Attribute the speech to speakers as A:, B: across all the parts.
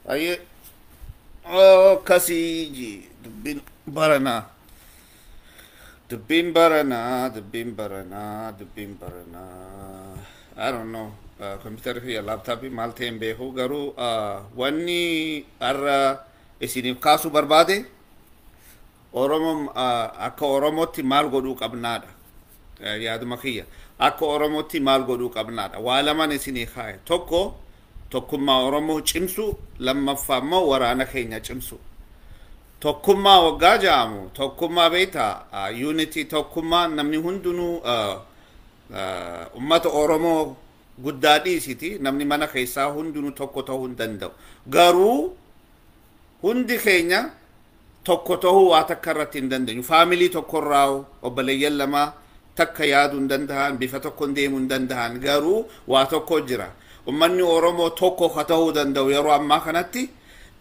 A: Aye, kasiji dubbin barana. Dubbin barana, dubbin barana, dubbin barana. I don't know. Computer fi laptop malte beeku garuu wanni arra isinif kaasu barbaade Oromo akka Oromotti maal godhuu qabnaadha. Yaaduma kiyya. Akka Oromotti maal godhuu qabnaadha. Waa lamaan isinii kaa'e. Tokkummaa Oromoo cimsu, lammaffaa immoo waraana keenya cimsu. Tokkummaa waggaa jaamu, tokkummaa beektaa, unity tokkummaa namni hundinuu ummata Oromoo guddaa dhiisiti, namni mana keessaa hundinuu tokko ta'uu hin danda'u. Garuu hundi keenya tokko ta'uu waa takka irratti hin dandeenyu. Faamilii tokkorraa obboleeyyan lama takka yaaduu hin danda'an, bifa tokkoon deemuu hin danda'an. Garuu waa tokko jira. Ummanni Oromoo tokko ta'uu danda'u yeroo ammaa kanatti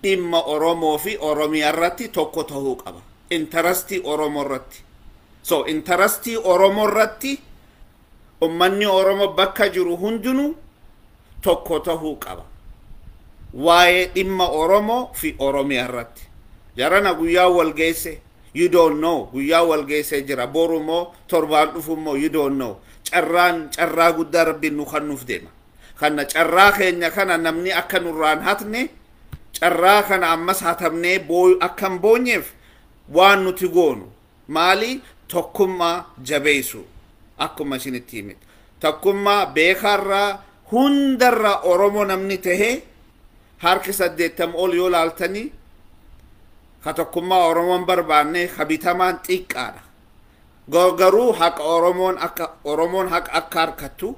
A: dhimma Oromoo fi Oromiyaa irratti tokko ta'uu qaba. Intarastii Oromoo irratti. So intarastii Oromoo irratti ummanni Oromoo bakka jiru hundinuu tokko ta'uu qaba. Waa'ee dhimma Oromoo fi Oromiyaa irratti. Jarana guyyaa wal geesse. You don't know. Guyyaa wal geesse jira. Boru moo torbaan dhufu moo you don't know. Carraa guddaa rabbiin nu kennuuf deema. Kana carraa keenya kana namni akka nurraan hatne carraa kana ammas hatamnee akkan boonyeef waan nuti goonu maali tokkummaa jabeessu akkuma isinitti himte tokkummaa beekarraa hundarraa Oromoo namni tahee harki 80 ol yoo laaltanii ka tokkummaa Oromoon barbaanne habitamaan xiqqaadha garuu haqa Oromoon haqa akka harkattu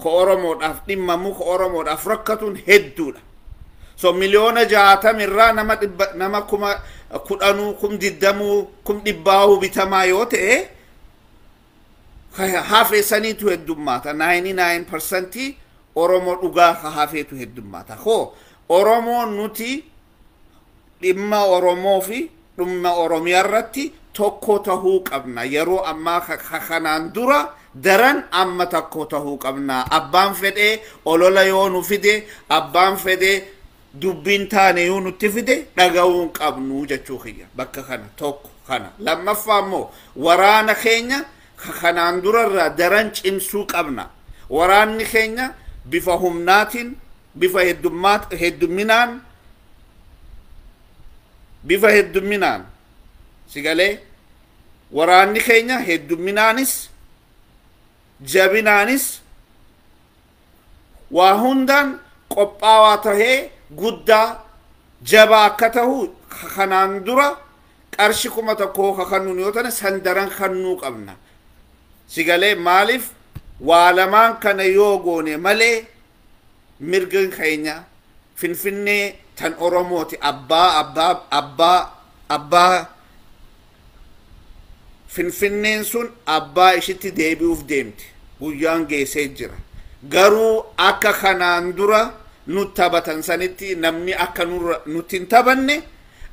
A: ka Oromoodhaaf dhimmamu ka Oromoodhaaf rakkatuun hedduudha. So miliyoona 60 irraa nama kuma 10 kum 20 kum 100 bitamaa yoo ta'e hafeessaniitu heddummaata 99% Oromoo dhugaa hafeetu heddummaata. Hoo Oromoo nuti dhimma Oromoo fi dhimma Oromiyaa irratti tokko tahuu qabna. Yeroo ammaa kanaan dura daran amma tokko tahuu qabna. Abbaan fedhee olola yoo nu fide, abbaan fedhee dubbiin taane yoo nutti fide dhaga'uu qabnu jechuu kiyya. Bakka kana tokko kana. Lammaffaa immoo waraana keenya kanaan durarraa daran cimsuu qabna. Waraanni keenya bifa humnaatiin, bifa heddumminaan sigalee waraanni keenya heddumminaanis jabinaanis waa hundaan qophaawaa tahee guddaa jabaa akka tahu kanaan dura qarshi 1,000 kannuun yoo ta'e sandaran kannuu qabna. Sigalee maaliif waa lamaan kana yoo goone malee mirgan keenya Finfinnee tan Oromooti abbaa Finfinneen sun abbaa ishitti deebi'uuf deemti. Guyyaan geessee jira. Garuu akka kanaan dura nuti taphatan sanitti namni akka nuti hin taphanne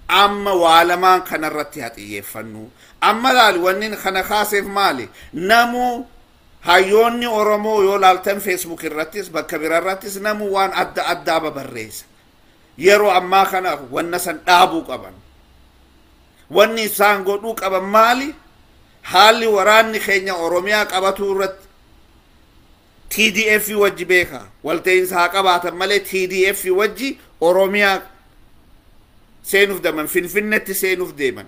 A: amma waa lamaan kanarratti xiyyeeffannu. Amma laali wanni kana kaaseef maali? Namu hayyoonni Oromoo yoo laaltan Facebook irrattis bakka biraarrattis namu waan adda babarreessa. Yeroo ammaa kana wanna san dhaabuu qaban. Wanni isaan godhuu qaban maali? Haalli waraanni keenya Oromiyaa qabatu irratti TDF wajji beeka. Walta'iinsa haa qabaatan malee TDF wajji Oromiyaa seenuuf deeman, Finfinneetti seenuuf deeman.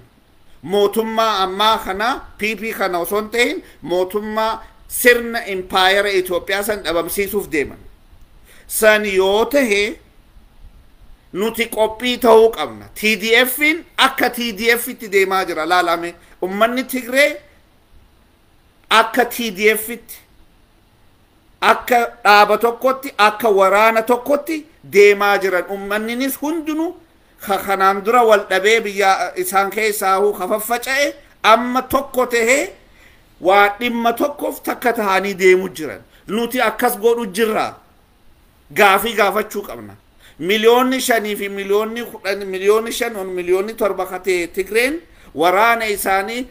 A: Mootummaa ammaa kana PP kana osoo hin ta'in mootummaa sirna impaayera Itoophiyaa san dhabamsiisuuf deeman. San yoo tahe nuti qophii ta'uu qabna. TDFin akka TDFitti deemaa jira laalame. Ummanni Tigree akka TDFitti akka dhaaba tokkotti akka waraana tokkotti deemaa jiran. Ummanninis hundinuu kanaan dura wal dhabee biyya isaan keessaa kafaffaca'e amma tokko tahee waa dhimma tokkoof takka tahanii deemu jiran. Nuti akkas godhu jirra. Gaafii gaafachuu qabna. Miliyoonni 5 fi miliyoonni 10 miliyoonni 5 miliyoonni 7 katee Tigreen waraana isaanii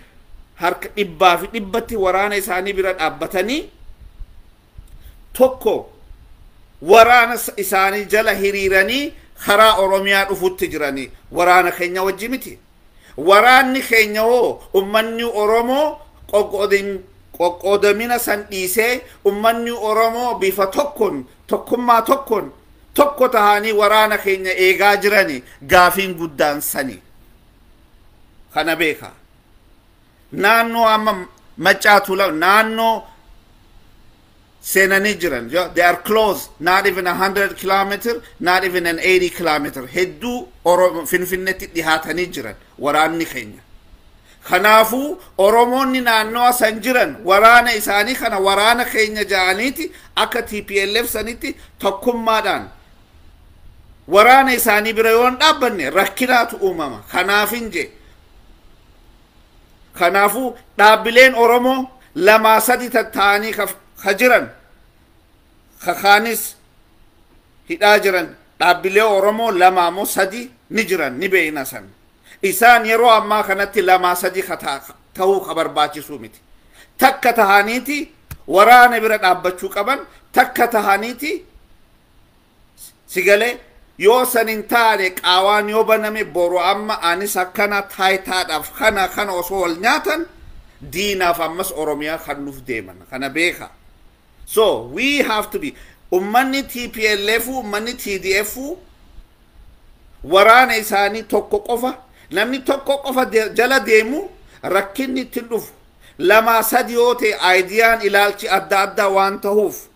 A: harka 100 fi 100tti waraana isaanii bira dhaabbatanii tokko waraana isaanii jala hiriiranii خرا أوروميا أفوت تجراني ورانا خينيا وجمتي وراني خينيا هو أمني أورومو قدمنا سنتيسه أمني أورومو بفتوكن توكم ما توكن توكو تهاني ورانا خينيا إيجا جراني غافين قدان سني خنا بيخا نانو أما مجاتو لو نانو Senanijiran, they are close, not even 100 kilometers, not even an 80 kilometers. Heddu Oromo Finfinetti di Hatanijiran, Warani Kenya. Khanafu Oromoni naannoa san jiran waraana isaanii kana waraana keenya ja'aniiti akka TPLF saniti tokkummaadhaan waraana isaanii bira yoon dhaabbanne rakkinaatu uumama. Kanaafin je kanaafu dhaabbileen Oromoo lama sadi tattaanii kajiran kakaanis hidhaa jiran dhaabbilee Oromoo lama moo sadi ni jiran ni beeyna san. Isaan yeroo ammaa kanatti lama sadi ta'uu barbaachisu miti. Takka tahaniiti waraana bira dhaabbachuu qaban, takka tahaniiti sigale yoo sanin taane qaawaan yoo baname boru amma anis akkana taayitaadhaaf kana osoo wal nyaatan diinaaf ammas Oromiyaa kan nuuf deeman kana beeka. So we have to be ummanni TPLF ummanni TDF waraana isaanii tokko qofa namni tokko qofa jala deemu rakkinni itti dhufu lama sadi yoo ta'e aayidiyaan ilaalchi adda addaa waan ta'uuf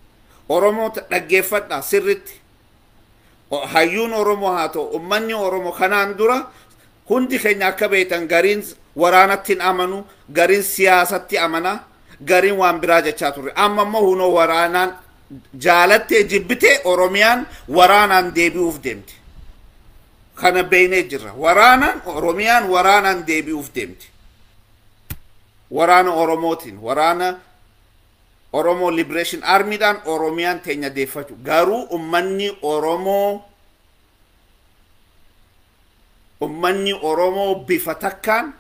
A: Oromoo dhaggeeffadha sirritti hayyuun Oromoo haa ta'u ummanni Oromoo kanaan dura hundi keenya akka beektan gariin waraanatti amanu gariin siyaasatti amana gariin waan biraa jechaa turre amma immoo hunoo waraanaan jaalattee jibbite Oromiyaan waraanaan deebi'uuf deemti. Kana beeyne jirra waraanaan Oromiyaan waraanaan deebi'uuf deemti. Waraana Oromootiin waraana Oromoo Liberation Army'dhaan Oromiyaan teenya deeffatu garuu ummanni Oromoo bifa takkaan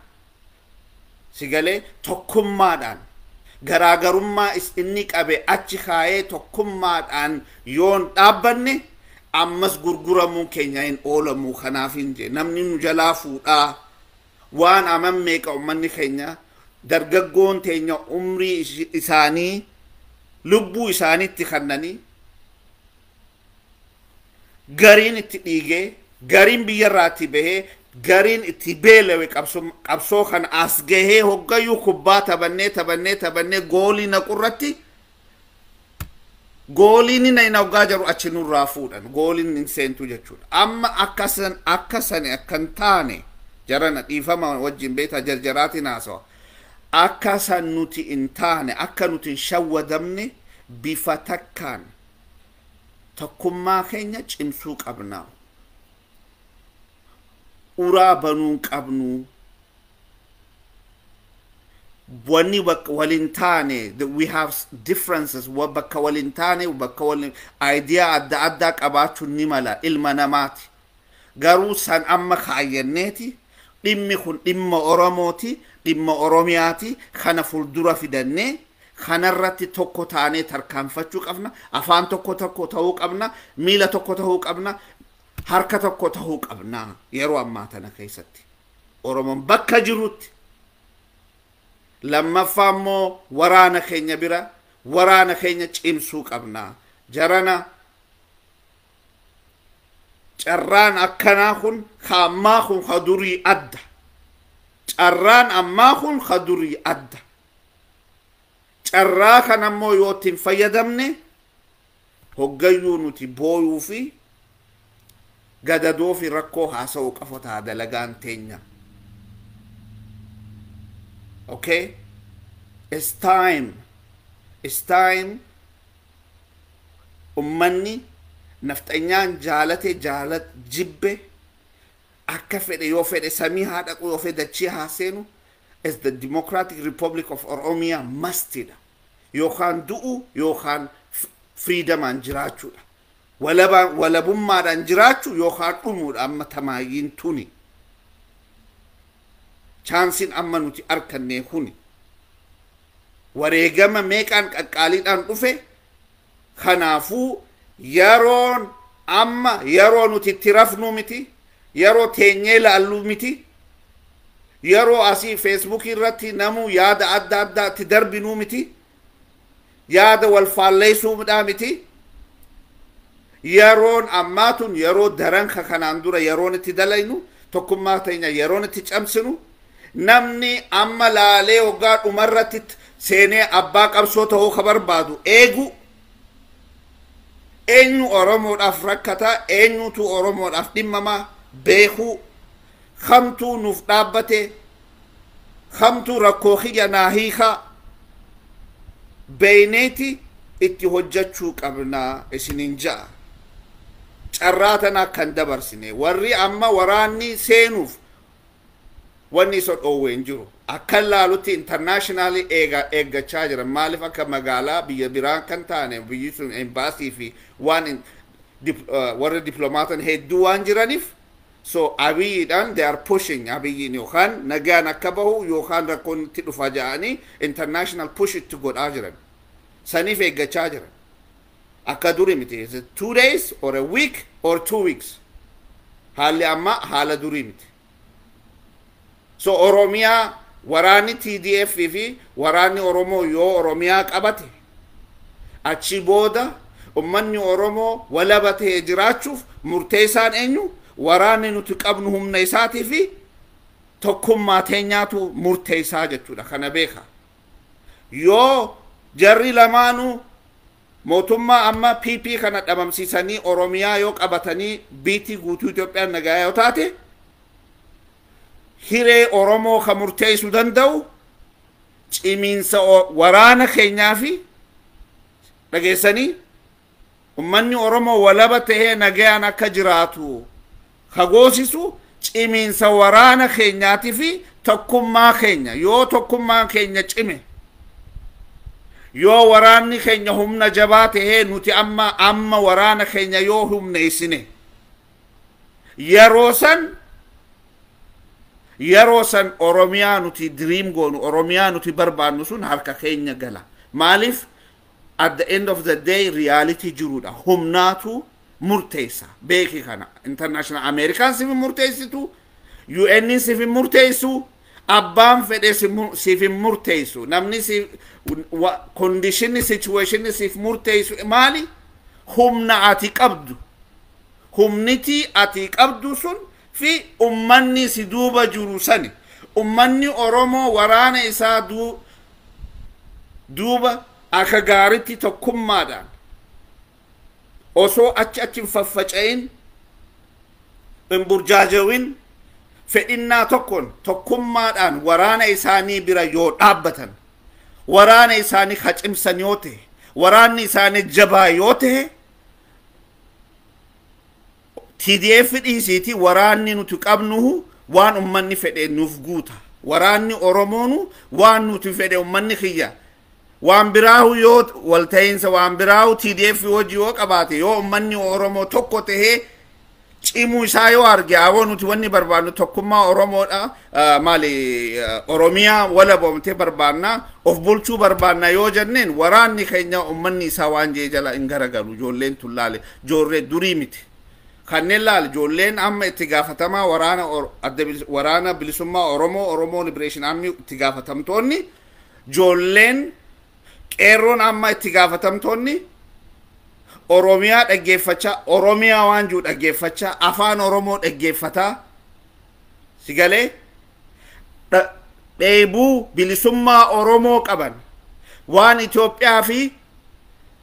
A: sigalee tokkummaadhaan garaagarummaa inni qabe achi kaayee tokkummaadhaan yoon dhaabbanne ammas gurguramuu keenya hin oolamu. Kanaafin je namni nu jalaa fuudhaa waan aman meeqa ummanni keenya dargaggoon teenya umrii isaanii lubbuu isaaniitti kannanii gariin itti dhiigee gariin biyyarraatti bahee gariin itti beelawe qabsoo kan as gahee hoggayyuu kubbaa taphannee goolii naqurratti gooliin na hoggaa jiru achi nurraa fuudhan gooliin hin seentu jechuudha. Amma akkasan akkan taane jarana dhiifama wajjin beeta jarjaraatiin haasawa akkasan nuti hin taane akka nuti hin shawwadamne bifa takkaan tokkummaa keenya cimsuu qabnaa. Uraa banuu qabnu wanni bakka walin taane we have differences bakka walin taane bakka walin idea adda qabaachuun ni mala ilma namaati. Garuu san amma kaayyanneeti dhimmi kun dhimma Oromooti dhimma Oromiyaati kana fuuldura fidannee kanarratti tokko taanee tarkaanfachuu qabna. Afaan tokko ta'uu qabna, miila tokko ta'uu qabna, harka tokko ta'uu qabna. Yeroo ammaa tana keessatti Oromoon bakka jirutti lammaffaa immoo waraana keenya bira waraana keenya cimsuu qabna. Jarana carraan akkanaa kun ammaa kun kadurii adda. Carraan ammaa kun kadurii adda. Carraa kana immoo yoo ittiin fayyadamne hoggayyuu nuti booyuu fi gadadoo fi rakkoo haasa'uu qafotaa dalagaan teenya. Okay? It's time ummanni nafxanyaan jaalat jibbe akka fedhe yoo fedhe samii haa dhaqu yoo fedhe dachii haa seenu as the Democratic Republic of Oromia mustidha. Yookaan du'u yookaan freedomaan jiraachuudha. Walabummaadhaan jiraachuu yookaan dhumuudha amma tamaayyiin tuni. Chaansiin amma nuti arkanne kuni. Wareegama meeqaan qaqqaaliidhaan dhufe kanaafuu yeroon amma yeroo nuti itti rafnu miti yeroo teenyee laallu miti yeroo asii Facebook irratti namu yaada adda addaatti darbinu miti yaada wal faalleessuudhaa miti yeroon ammaatun yeroo daranka kanaan dura yeroon itti dalaynu tokkummaa teenya yeroon itti camsinu namni amma laalee hoggaa dhumarratti seenee abbaa qabsoo ta'uu ka barbaadu eegu eenyu oromoodhaaf rakkata eenyutu oromoodhaaf dhimmamaa beekuu kamtuu nuuf dhaabbate kamtuu rakkoo kiyya naa hiikaa beeyneeti itti hojjechuu qabnaa isinin ja'a carraa tana kan dabarsine warri amma waraanni seenuuf wanni isa dhoowwee hin jiru akkan laalutti internationally eeggachaa jiran maaliif akka magaalaa biyya biraa kan taane biyyi sun embassy fi waan warra diplomaatan hedduu waan jiraniif so abiyyiidhaan they are pushing abiyyiin yookaan nagaan akka bahu yookaan rakkoon itti dhufa ja'anii international push itti godhaa jiran saniif eeggachaa jiran akka duri miti is it 2 days or a week or 2 weeks haalli amma haala durii miti so oromiyaa waraanni TDF fi waraanni oromoo yoo oromiyaa qabate achi booda ummanni oromoo walabatee jiraachuuf murteessaan eenyu waraanni nuti qabnu humna isaatii fi tokkummaa teenyaatu murteessaa jechuudha kana beeka yoo jarri lamaanuu mootummaa amma PP kana dhabamsiisanii oromiyaa yoo qabatanii biitii guutuu Itoophiyaan nagaa yoo taate hiree oromoo ka murteessuu danda'u cimiinsa waraana keenyaa fi dhageessanii ummanni oromoo walaba tahee nagaan akka jiraatu kagoosisu cimiinsa waraana keenyaati fi tokkummaa keenya yoo tokkummaa keenya cime yoo waraanni keenya humna jabaa tahee nuti amma waraana keenya yoo humneessine yeroo san oromiyaa nuti dream goonu oromiyaa nuti barbaannu sun harka keenya gala maaliif at the end of the day reality jiruudha humnaatu murteessa beeki kana international American sifin murteessitu UN sifin murteessu abbaan fedhe sifin murteessu namni si condition situation sif murteessu maali humna ati qabdu humniti ati qabdu sun fi ummanni si duuba jiru sani ummanni oromoo waraana isaa duuba akka gaaritti tokkummaadhaan osoo achi faffaca'in in burjaajawin fedhinnaa tokkoon tokkummaadhaan waraana isaanii bira yoo dhaabbatan waraana isaanii kacimsan yoo ta'e waraanni isaanii jabaa yoo ta'e TDF dhiisiiti waraanni nuti qabnuhu waan ummanni fedhe nuuf guuta waraanni oromoonu waan nuti fedhe ummanni kiyya waan biraahu yoo walta'iinsa waan biraahu TDF wajji yoo qabaate yoo ummanni oromoo tokko tahee cimu isaa yoo arge awoo nuti wanni barbaannu tokkummaa oromoodha maali oromiyaa wala boomte barbaanna of bulchuu barbaanna yoo jenneen waraanni keenya ummanni isaa waan jee jala hin garagalu ijoolleen tullaale joorree durii miti kanneen laal ijoolleen amma itti gaafatamaa waraana bilisummaa oromoo liberation army itti gaafatamtoonni ijoolleen qeerroon amma itti gaafatamtoonni oromiyaa dhaggeeffachaa oromiyaa waan jiru dhaggeeffachaa afaan oromoo dhaggeeffataa sigalee dheebuu bilisummaa oromoo qaban waan Itoophiyaa fi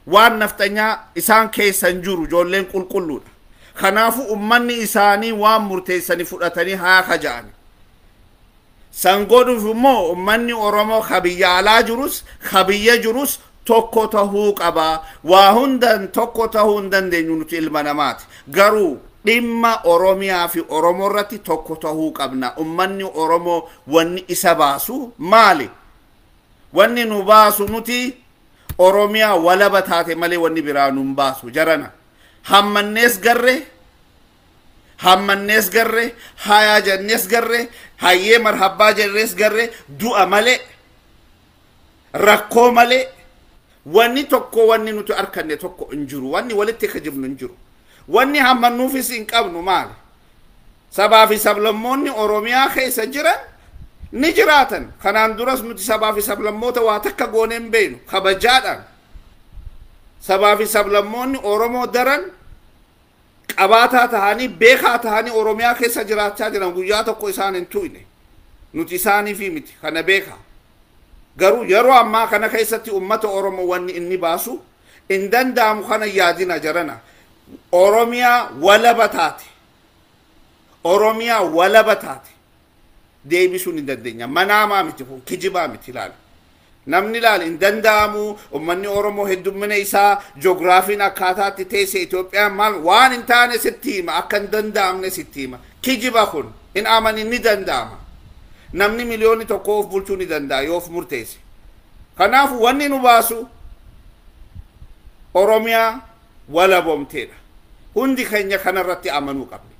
A: waan naftanyaa isaan keessan jiru ijoolleen qulqulluudha kanaafu ummanni isaanii waan murteessanii fudhatanii haa kaja'an san godhuuf immoo ummanni oromoo kabiyya alaa jirus kabiyya jirus tokko tahuu qaba waa hundan tokko tahuu hin dandeenyu nuti ilma namaati garuu dhimma oromiyaa fi oromoo irratti tokko tahuu qabna ummanni oromoo wanni isa baasu maali wanni nu baasu nuti oromiyaa walaba taate malee wanni biraa nu baasu jarana hammannees garre haya jannees garre hayyee marhabbaa jennees garre du'a malee rakkoo malee wanni tokko wanni nuti arkanne tokko injiru wanni walitti kajibnu injiru wanni hammannuufis hin qabnu maali sabaa fi sablammoonni oromiyaa keessa jiran ni jiraatan kanaan duras nuti sabaa fi sablammoota waa takka gooneen beenu kabajaadhaan sabaa fi sablammoonni oromoo daran qabaataa tahanii beekaa tahanii oromiyaa keessa jiraachaa jiran guyyaa tokko isaan hin tuyne nuti isaanii fi miti kana beekaa garuu yeroo ammaa kana keessatti ummata oromoo wanni inni baasu in danda'amu kana yaadina jarana oromiyaa walaba taate deebisuun hin dandeenya manaamaa miti kun kijibaa miti laala namni laal in danda'amu ummanni oromoo heddummina isaa ji'oogiraafiin akkaataatti teesse Itoophiyaan maal waan hin taane sitti hima akka hin danda'amne sitti hima kijiba kun in amani ni danda'ama namni miliyooni tokko of bulchuu ni danda'a yoo of murteesse kanaaf wanni nu baasu oromiyaa walabomteedha hundi keenya kanarratti amanuu qabne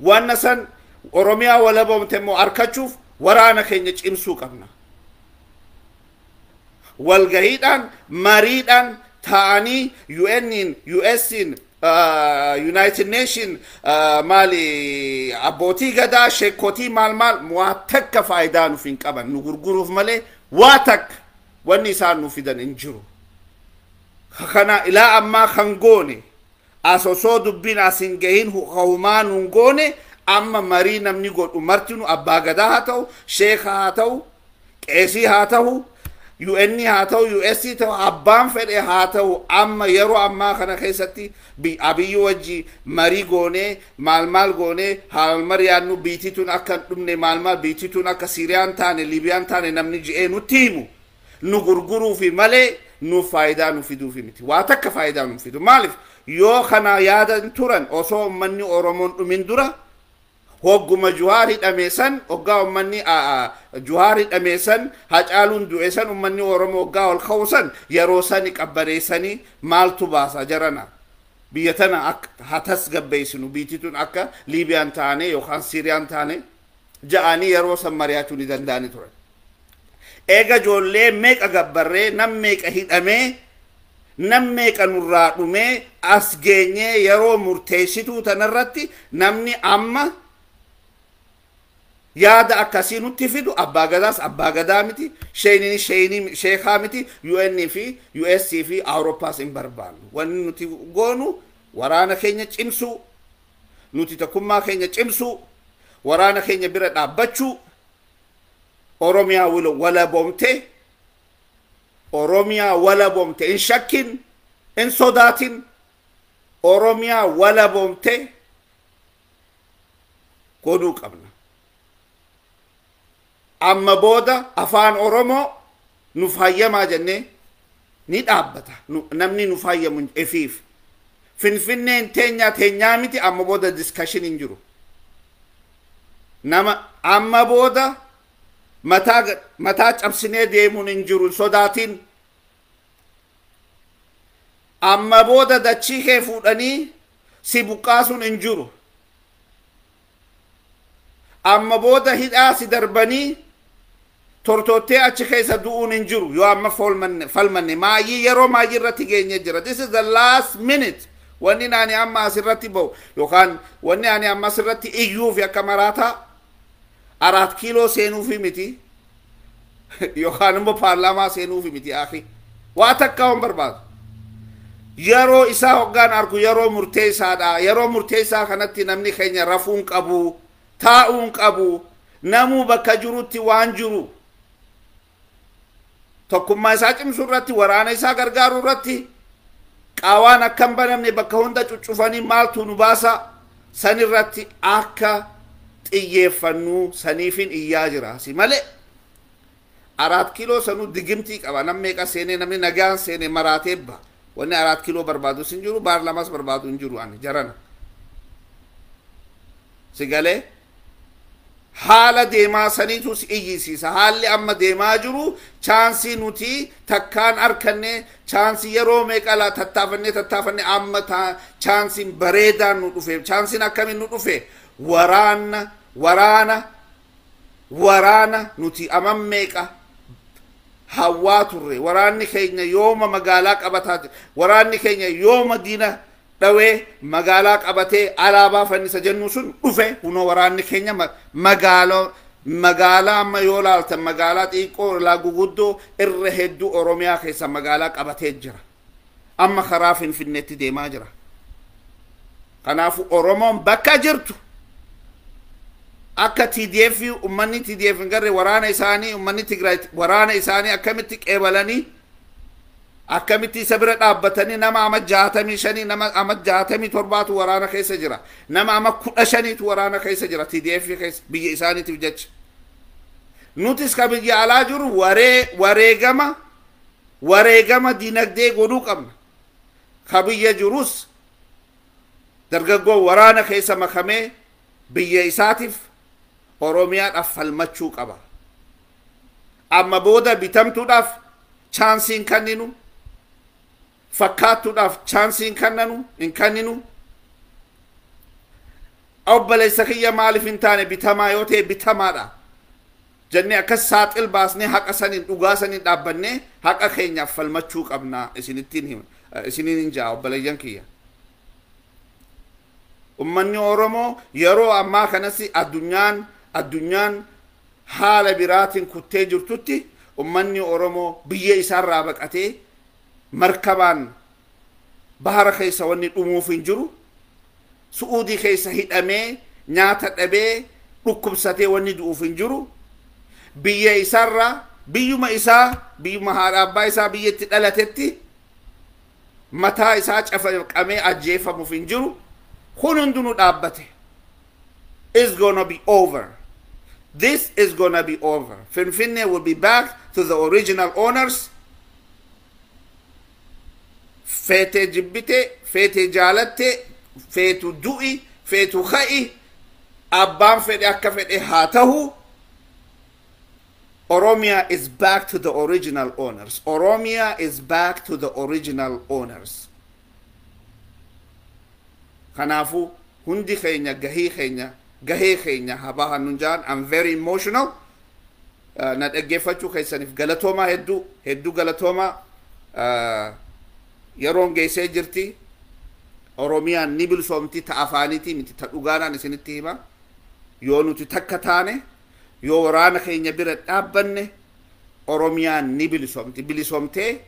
A: wanna san oromiyaa walabomte immoo arkachuuf waraana keenya cimsuu qabna walgahiidhaan mariidhaan ta'anii UNin USin United Nation mali abbootii gadaa sheekotii maal waa takka faayidaa nuuf hin qaban nu gurguruuf malee waa takka wanni isaan nuuf fidan hin jiru kana ilaa ammaa kan goone asosoo dubbiin asin gahin humaan hun goone amma marii namni godhu martinu abbaa gadaa haa ta'u sheeka haa ta'u qeesii haa ta'u UN haa ta'u US ta'u abbaan fedhe haa ta'u amma yeroo ammaa kana keessatti abiyyi wajji marii goone maal goone haal mariyaannu biitituun akka dhumne maal biitituun akka Siiriyaan taane Liibiyaan taane namni ji'ee nutti himu nu gurguruufi malee nu faayidaa nu fiduufi miti waa takka faayidaa nu fidu maaliif yoo kana yaadan turan osoo ummanni oromoon dhumin dura hogguma juhaari dhameessan hoggaa ummanni juhaari dhameessan hacaaluun du'eessan ummanni oromoo hoggaa ol ka'usan yeroo sani qabbaneessanii maaltu baasa jarana biyya tana akka hatas gabbeessinu biitituun akka Liibiyaan taane yookaan Siiriyaan taane ja'anii yeroo san mari'achuu ni danda'ani turan eega ijoollee meeqa gabbarree nam meeqa hidhamee nam meeqa nurraa dhumee as geenyee yeroo murteessituu tanarratti namni amma yaada akkasii nutti fidu abbaa gadaas abbaa gadaa miti sheenii sheekaa miti UN fi US fi Awurooppaas hin barbaannu wanni nuti goonu waraana keenya cimsuu nuti tokkummaa keenya cimsuu waraana keenya bira dhaabbachuu oromiyaa walabomte in shakkin in sodaatin oromiyaa walabomte godhuu qabna amma booda afaan oromoo nuuf hayyamaa jennee ni dhaabbata namni nuuf hayyamu efiif finfinneen teenyaa miti amma booda discussion hin jiru nama amma booda mataa cabsinee deemuun hin jiru sodaatiin amma booda dachii kee fuudhanii si buqqaasuun hin jiru amma booda hidhaa si darbanii tortottee achi keessa du'uun hin jiru yoo amma falmanne maayii yeroo maayii irratti geenye jira this is the last minute wanni ani amma asirratti ba'u yookaan wanni ani amma asirratti iyyuufi akka maraataa 4 kiiloo seenuufi miti yookaan immoo paarlaamaa seenuufi miti akhi waa takka hin barbaadu yeroo isaa hoggaan argu yeroo murteessaadha yeroo murteessaa kanatti namni keenya rafuun qabu taa'uun qabu namuu bakka jirutti waan jiru tokkummaa isaa cimsuu irratti waraana isaa gargaaruu irratti qaawaan akkam banamne bakka hunda cuccufanii maaltu nu baasa san irratti akka xiyyeeffannuu saniifin iyyaa jira si malee 4 kiiloo sanu digimtii qaba nam meeqa seene namni nagaan seene maraatee ba wanni 4 kiiloo barbaadu sin jiru baarlamaas barbaadu hin jiru ani jarana sigalee haala deemaa saniitu si iyyisiisa haalli amma deemaa jiru chaansii nuti takkaan arkanne chaansii yeroo meeqa tattaafanne amma chaansiin bareedaan nu dhufe chaansiin akkamiin nu dhufe waraana nuti amam meeqa hawaaturre waraanni keenya yooma magaalaa qabataa waraanni keenya yooma diina dhawee magaalaa qabatee alaabaa fannisa jennu sun dhufe huno waraanni keenya magaalaa amma yoo laaltan magaalaa xiqqoo laa guguddoo irra hedduu oromiyaa keessa magaalaa qabatee jira amma karaa Finfinneetti deemaa jira kanaafu oromoon bakka jirtu akka TDF ummanni TDF ngarre waraana isaanii ummanni Tigraay waraana isaanii akkamitti qeebalanii akkamitti sabira dhaabbatanii nama ama 65 nama ama 67 waraana keessa jira nama ama 15 waraana keessa jira TDF keessa biyya isaaniitiif jecha nutis ka biyya alaa jiru wareegama dinagdee godhuu qabna ka biyya jirus dargaggoo waraana keessa makamee biyya isaatiif oromiyaadhaaf falmachuu qaba amma booda bitamtuudhaaf chaansiin kanninu fakkaattuudhaaf chaansiin kanninu obboleessa kiyya maaliif hin taane bitamaa yoo ta'e bitamaadha jennee akkas saaxil baasnee haqa saniin dhugaa saniin dhaabbannee haqa keenyaaf falmachuu qabna isiniin hin jaa obboleeyyan kiyya ummanni oromoo yeroo ammaa kanatti addunyaan haala biraatiin kuttee jirtutti ummanni oromoo biyya isaarraa baqatee markabaan bahara keessa wanni dhumuuf hin jiru su'uudii keessa hidhamee nyaata dhabee dhukkubsatee wanni du'uuf hin jiru biyya isaarraa biyyuma haadha abbaa isaa biyyatti dhalatetti mataa isaa cafaqamee ajjeefamuuf hin jiru kun hundinuu dhaabbate is gonna be over. This is gonna be over. Finfine will be back to the original owners. Fete jibbite, fete jaalatte, feetu du'i, feetu ka'i, abbaan fedhe akka fedhe haa tahu. Oromia is back to the original owners. Oromia is back to the original owners. Kanafu hundi keenya gahee keenya habaha nunjaan. I'm very emotional. Na dhaggeeffachuu keessaniif galatooma hedduu galatooma yeroon geessee jirti. Oromiyaan ni bilsoomti ta afaaniiti miti ta dhugaadhaan isinitti hima. Yoo nuti takka taane yoo waraana keenya bira dhaabbanne Oromiyaan ni bilisoomti. Bilisoomtee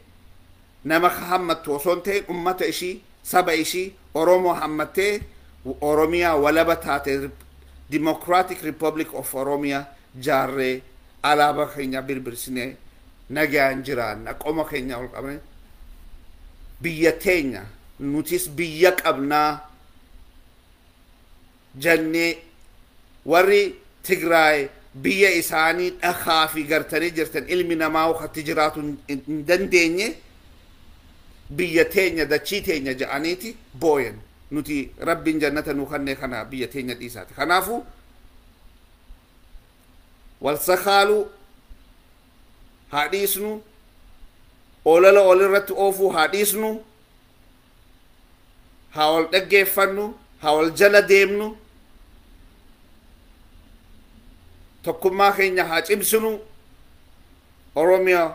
A: nama hammattu osoo hin ta'in ummata ishii saba ishii Oromoo hammattee Oromia walaba taate Democratic Republic of Oromia jaarree alaabaa keenya birbirsine nagaan jiraanna qoma keenya ol qabne biyya teenya nutis biyya qabnaa jennee warri Tigraay biyya isaanii dhakaa fi gartanii jirtan ilmi namaa wakati jiraatu hin dandeenye biyya teenya dachii teenya ja'aniiti booyan nuti rabbiin jannata nu kanne kana biyya teenya dhiisaati kanaafu wal sakaalu haa dhiisnu olala olirratti oofuu haa dhiisnu haa wal dhaggeeffannu haa wal jala deemnu tokkummaa keenya haa cimsinu Oromia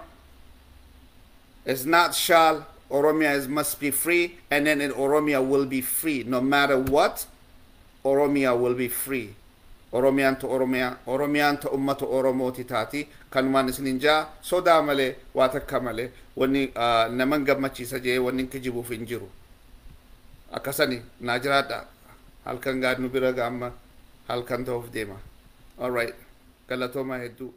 A: is not shall Oromia must be free, and then Oromia will be free. No matter what, Oromia will be free. Oromiyaan to ummata Oromooti taati. Kanumaan isinin jaa sodaa malee waa takka malee wanni naman gammachiisa jee wanni kijibuuf hin jiru. Akkasani naa jiraadha halkan gaadnu bira gaamma halkan ta'uuf deema. All right. Galatooma hedduu.